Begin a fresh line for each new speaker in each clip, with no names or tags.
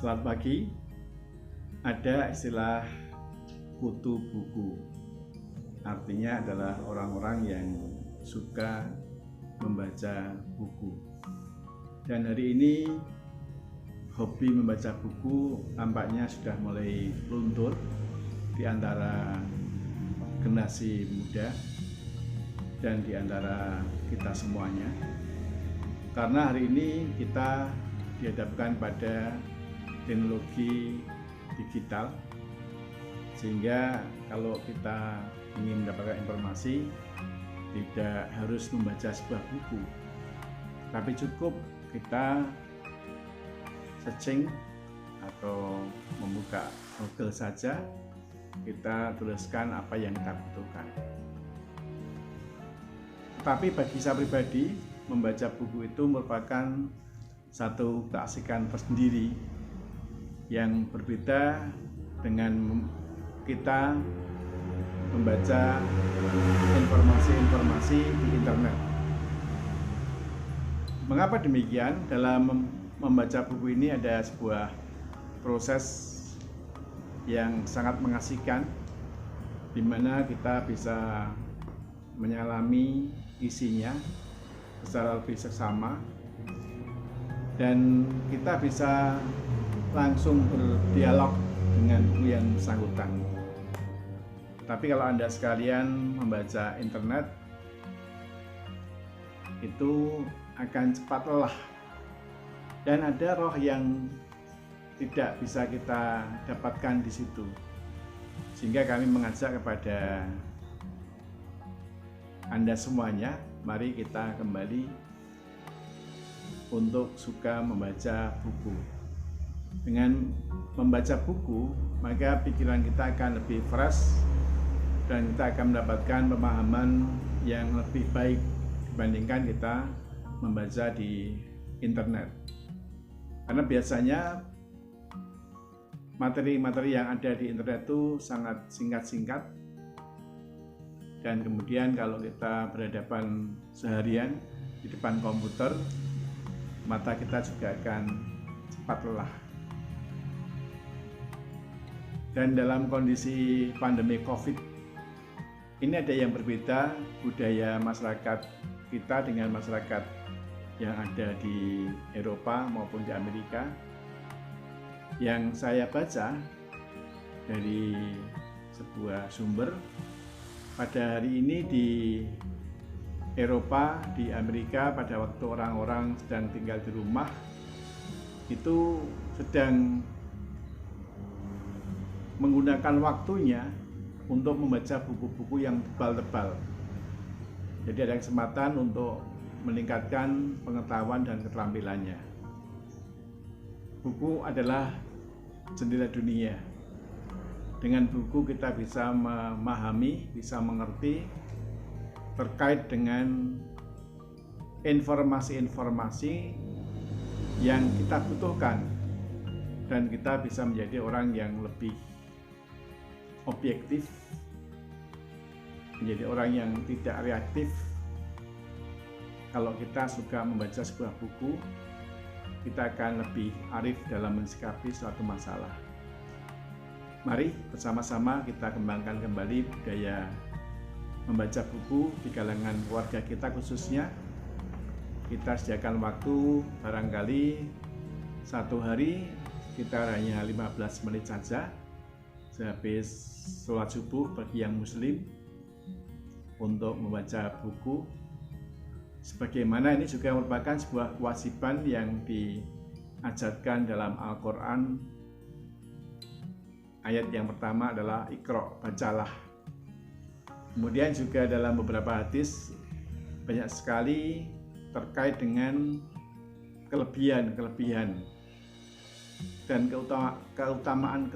Selamat pagi. Ada istilah kutu buku. Artinya adalah orang-orang yang suka membaca buku. Dan hari ini hobi membaca buku tampaknya sudah mulai luntur di antara generasi muda dan di antara kita semuanya. Karena hari ini kita dihadapkan pada teknologi digital, sehingga kalau kita ingin mendapatkan informasi tidak harus membaca sebuah buku, tapi cukup kita searching atau membuka Google saja, kita tuliskan apa yang kita butuhkan. Tapi bagi saya pribadi, membaca buku itu merupakan satu keasikan tersendiri yang berbeda dengan kita membaca informasi-informasi di internet. Mengapa demikian? Dalam membaca buku ini ada sebuah proses yang sangat mengasihkan, di mana kita bisa menyelami isinya secara lebih seksama, dan kita bisa langsung berdialog dengan buku yang bersangkutan. Tapi kalau Anda sekalian membaca internet, itu akan cepat lelah, dan ada roh yang tidak bisa kita dapatkan di situ. Sehingga kami mengajak kepada Anda semuanya, mari kita kembali untuk suka membaca buku. Dengan membaca buku, maka pikiran kita akan lebih fresh dan kita akan mendapatkan pemahaman yang lebih baik dibandingkan kita membaca di internet. Karena biasanya materi-materi yang ada di internet itu sangat singkat-singkat, dan kemudian kalau kita berhadapan seharian di depan komputer, mata kita juga akan cepat lelah. Dan dalam kondisi pandemi COVID ini ada yang berbeda budaya masyarakat kita dengan masyarakat yang ada di Eropa maupun di Amerika. Yang saya baca dari sebuah sumber, pada hari ini di Eropa, di Amerika, pada waktu orang-orang sedang tinggal di rumah, itu sedang menggunakan waktunya untuk membaca buku-buku yang tebal-tebal. Jadi ada kesempatan untuk meningkatkan pengetahuan dan keterampilannya. Buku adalah jendela dunia. Dengan buku kita bisa memahami, bisa mengerti terkait dengan informasi-informasi yang kita butuhkan, dan kita bisa menjadi orang yang lebih objektif, menjadi orang yang tidak reaktif. Kalau kita suka membaca sebuah buku, kita akan lebih arif dalam mensikapi suatu masalah. Mari bersama-sama kita kembangkan kembali budaya membaca buku di kalangan keluarga kita khususnya. Kita sediakan waktu barangkali satu hari sekitar hanya 15 menit saja sehabis sholat subuh bagi yang muslim untuk membaca buku. Sebagaimana ini juga merupakan sebuah kewajiban yang diajarkan dalam Al-Quran. Ayat yang pertama adalah Iqra, bacalah. Kemudian juga dalam beberapa hadis banyak sekali terkait dengan kelebihan dan keutamaan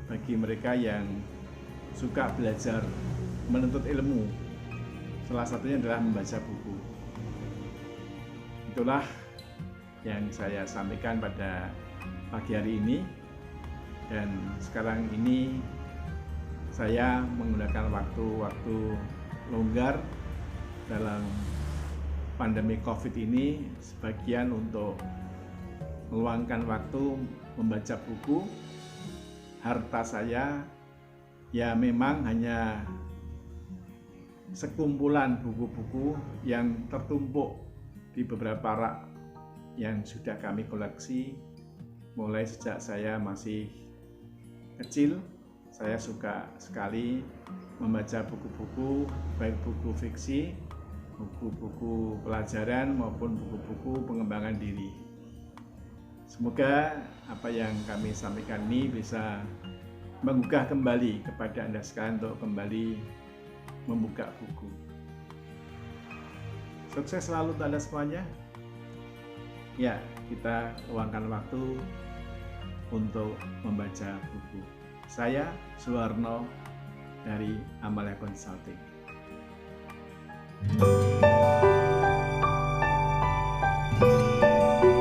bagi mereka yang suka belajar, menuntut ilmu. Salah satunya adalah membaca buku. Itulah yang saya sampaikan pada pagi hari ini. Dan sekarang ini saya menggunakan waktu-waktu longgar dalam pandemi COVID ini sebagian untuk meluangkan waktu membaca buku. Harta saya ya memang hanya sekumpulan buku-buku yang tertumpuk di beberapa rak yang sudah kami koleksi mulai sejak saya masih kecil. Saya suka sekali membaca buku-buku, baik buku fiksi, buku-buku pelajaran maupun buku-buku pengembangan diri. Semoga apa yang kami sampaikan ini bisa menggugah kembali kepada Anda sekalian untuk kembali membuka buku. Sukses selalu untuk Anda semuanya. Ya, kita luangkan waktu untuk membaca buku. Saya Suwarno dari Amalia Consulting.